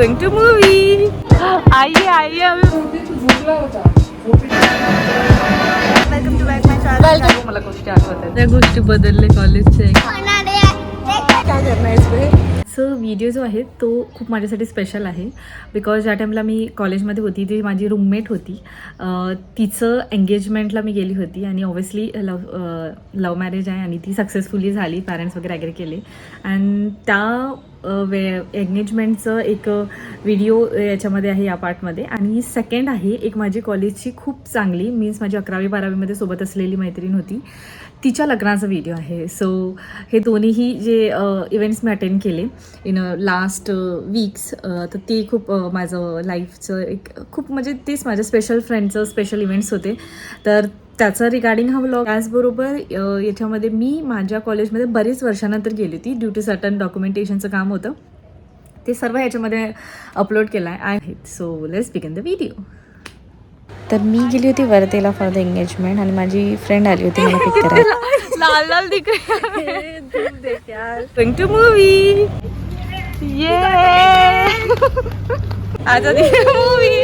Going to movie. आइए welcome to back my channel. मला गोष्टी आठवतात, त्या गोष्टी बदलले कॉलेजचे. काय करणार सो व्हिडिओ जो आहे तो खूप माझ्यासाठी स्पेशल आहे बिकॉज ज्या टाईमला मी कॉलेजमध्ये होती ती माझी रूममेट होती. तिचं एंगेजमेंटला मी गेली होती आणि ऑब्व्हियसली लव मॅरेज आहे आणि ती सक्सेसफुली झाली. पॅरेंट्स वगैरे ॲग्री केले आणि त्या एंगेजमेंटचं एक व्हिडिओ याच्यामध्ये आहे या पार्टमध्ये. आणि सेकंड आहे एक माझी कॉलेजची खूप चांगली मीन्स माझी 11वी-12वीमध्ये सोबत असलेली मैत्रीण होती, तिच्या लग्नाचा व्हिडिओ आहे. सो हे दोन्हीही जे इव्हेंट्स मी अटेंड केले इन लास्ट वीक्स तर ते खूप माझं लाईफचं एक खूप म्हणजे तेच माझ्या स्पेशल फ्रेंडचं स्पेशल इव्हेंट्स होते. तर त्याचं रिगार्डिंग हा व्लॉग. त्याचबरोबर याच्यामध्ये मी माझ्या कॉलेजमध्ये बरेच वर्षानंतर गेली होती ड्यू टू सर्टन डॉक्युमेंटेशनचं काम होतं. ते सर्व याच्यामध्ये अपलोड केलं आहे. So let's begin the video. तर मी गेली होती वर्धेला फॉर द एंगेजमेंट आणि माझी फ्रेंड आली होती मला पिक करायला. लाल लाल दिख गोइंग टू मूवी. ये आजा मूवी.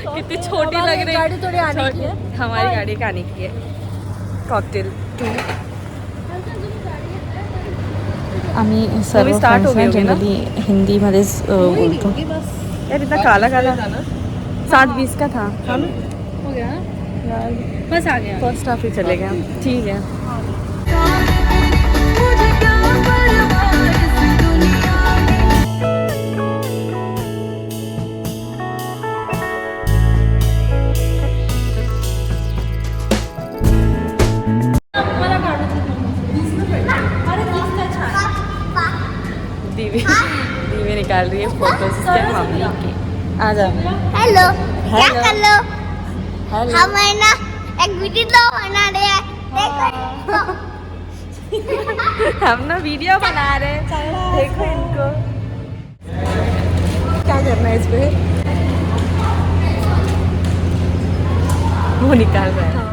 कितनी छोटी लग रही है. गाड़ी थोड़ी आने की है. हमारी गाड़ी का आने की है. कॉकटेल 2. आम्ही सर्व फ्रेंड्स जनरली हिंदीमध्येच बोलतो. यार इतना काला काला 7:20 का था. हो गया यार, बस आ गया. फर्स्ट हाफ ही चले गया. ठीक है. दीवी निकाल रही है फोटोज इसके फैमिली के. आ जा. हेलो, क्या कर लो? हेलो. हम है ना एक वीडियो बना रहे हैं. देखो. हम ना वीडियो बना रहे हैं. देखो इनको. क्या करना है इस पे? वो निकाल रहा है.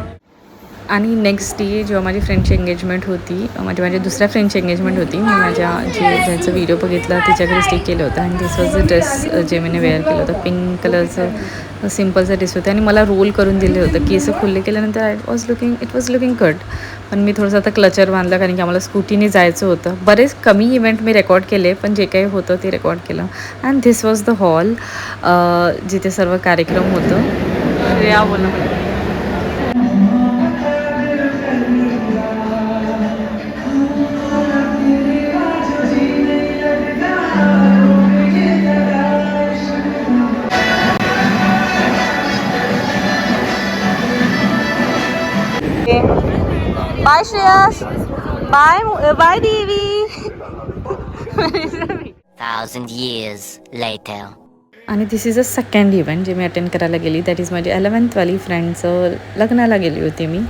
आणि नेक्स्ट डे जेव्हा माझी फ्रेंडची एंगेजमेंट होती, माझ्या दुसऱ्या फ्रेंडची एंगेजमेंट होती, मी माझ्या ज्याचं व्हिडिओ बघितला तिच्याकडे स्टे केलं होतं आणि दिस वॉज द ड्रेस जे मी वेअर केलं होतं. पिंक कलरचं सिम्पलचं ड्रेस होतं आणि मला रोल करून दिलं होतं. केस खुल्ले केल्यानंतर इट वॉज लुकिंग कट. पण मी थोडंसं आता क्लचर बांधलं कारण की आम्हाला स्कूटीने जायचं होतं. बरेच कमी इव्हेंट मी रेकॉर्ड केले पण जे काही होतं ते रेकॉर्ड केलं. And this was the hall जिथे सर्व कार्यक्रम होतं. या बोलणं बाय श्रेयस. बाय देवी. 1,000 years later. आणि दिस इज अ सेकंड इव्हेंट जे मी अटेंड करायला गेली. दॅट इज माझी 11th वाली फ्रेंडचं लग्नाला गेली होती मी.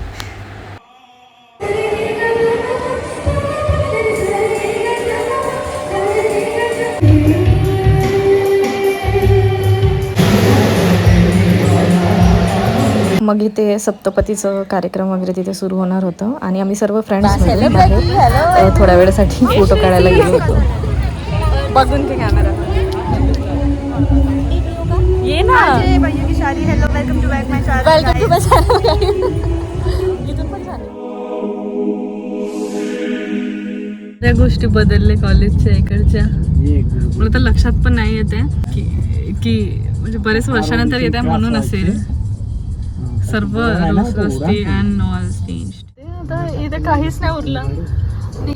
मग इथे सप्तपतीचं कार्यक्रम वगैरे तिथे सुरू होणार होतं आणि आम्ही सर्व फ्रेंड्स थोड्या वेळासाठी फोटो काढायला गेलो होतो. बघून ते कॅमेरा ये ना. भैया की शादी. Hello, welcome to back my channel. Welcome to my channel. त्या गोष्टी बदलले कॉलेजच्या इकडच्या. मला तर लक्षात पण नाही येते की म्हणजे बरेच वर्षानंतर येते म्हणून असेल. सर्व रस्ते अँड ऑल चेंज्ड. आता इथे काहीच नाही उरलं.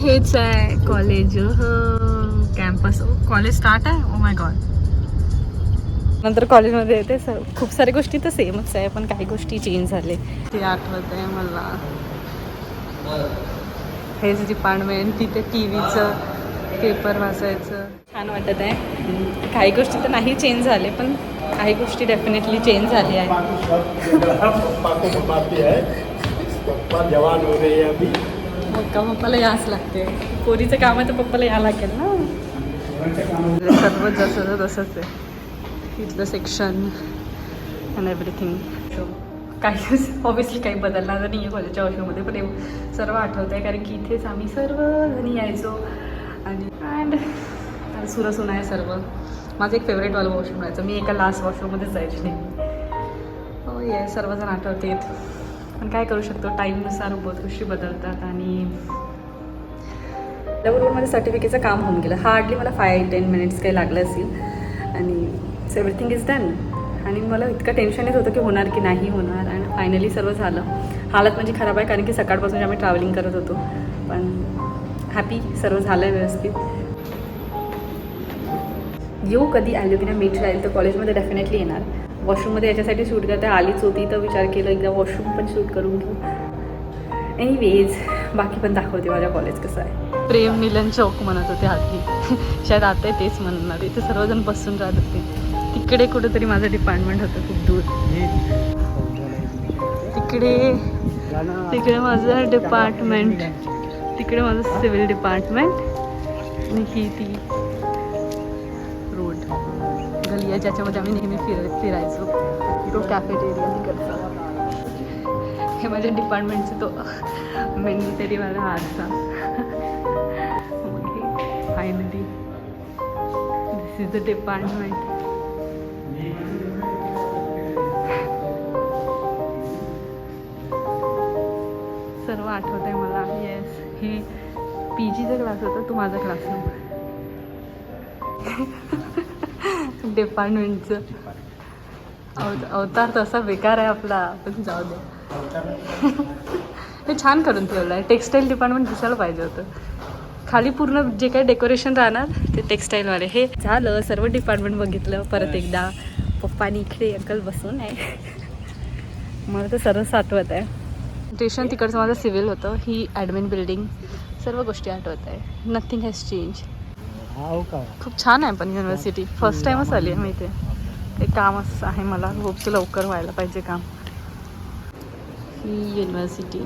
हेच आहे कॉलेज कॅम्पस. कॉलेज स्टार्ट आहे. Oh my God. नंतर कॉलेजमध्ये येते खूप साऱ्या गोष्टी तर सेमच आहे पण काही गोष्टी चेंज झाले. ते आठवत आहे मला. हेच डिपार्टमेंट. तिथे टी व्हीचं पेपर वाचायचं. छान वाटत आहे. काही गोष्टी तर नाही चेंज झाले पण काही गोष्टी डेफिनेटली चेंज झाली आहे. पप्पाला याच लागते. पोरीचं काम आहे तर पप्पाला या लागेल ना. सर्व जसं तसंच आहे. इथलं सेक्शन अँड एव्हरीथिंग. काही ऑब्व्हियसली काही बदलणार नाही आहे कॉलेजच्या वर्षामध्ये पण सर्व आठवत आहे कारण की इथेच आम्ही सर्वजणी यायचो आणि अँड माझं सुरसून आहे सर्व. माझं एक फेवरेटवालं वॉशरूम राहायचं. मी एका लास्ट वॉशरूममध्येच जायची नाही. हो ये सर्वजण आठवतेत, पण काय करू शकतो, टाईमनुसार बहुत गोष्टी बदलतात. आणि त्याबरोबर माझं सर्टिफिकेटचं काम होऊन गेलं. हार्डली मला 5-10 मिनिट्स काही लागले असतील आणि एव्हरीथिंग इज डन. आणि मला इतकं टेन्शन येत होतं की होणार की नाही होणार. आणि फायनली सर्व झालं. हालत म्हणजे खराब आहे कारण की सकाळपासून आम्ही ट्रॅव्हलिंग करत होतो, पण हॅपी सर्व झालं आहे व्यवस्थित. येऊ कधी ॲलोबिना मीट राहील तर कॉलेजमध्ये डेफिनेटली येणार. वॉशरूममध्ये याच्यासाठी शूट करता आलीच होती तर विचार केला एकदा वॉशरूम पण शूट करून घेऊ. एनिवेज बाकी पण दाखवते माझ्या कॉलेज कसं आहे. प्रेम मिलन चौक म्हणत होते आधी, शायद आता तेच म्हणणार. इथे सर्वजण बसून राहत होते. तिकडे कुठेतरी माझं डिपार्टमेंट होतं खूप दूर. तिकडे माझं डिपार्टमेंट, तिकडे माझं सिव्हिल डिपार्टमेंट. आणि ही ती रोड गली आहे ज्याच्यामध्ये आम्ही नेहमी फिरायचो. तो कॅफेटेरिया तिकडचा. हे माझ्या डिपार्टमेंटचं तो मेनली तरी माझा आरसा. Okay finally this is the department. सर्व आठवत आहे मला. येस हे PGचा क्लास होता, तो माझा क्लासरूम. डिपार्टमेंटचं अवतार तसा बेकार आहे आपला, पण जाऊ द्या. हे छान करून ठेवलं आहे. टेक्स्टाईल डिपार्टमेंट दिसायला पाहिजे होतं. खाली पूर्ण जे काही डेकोरेशन राहणार ते टेक्स्टाईलवाले. हे झालं सर्व डिपार्टमेंट बघितलं परत एकदा. पप्पानी इकडे अंकल बसून आहे. मला तर सर्वच आठवत आहे. स्टेशन तिकडचं माझं सिव्हिल होतं. ही ॲडमिन बिल्डिंग, सर्व गोष्टी आठवत आहे. Nothing has change. खूप छान आहे पण युनिव्हर्सिटी. फर्स्ट टाईमच आली आहे मी इथे. ते कामच आहे मला, खूप लवकर व्हायला पाहिजे काम. ही युनिव्हर्सिटी.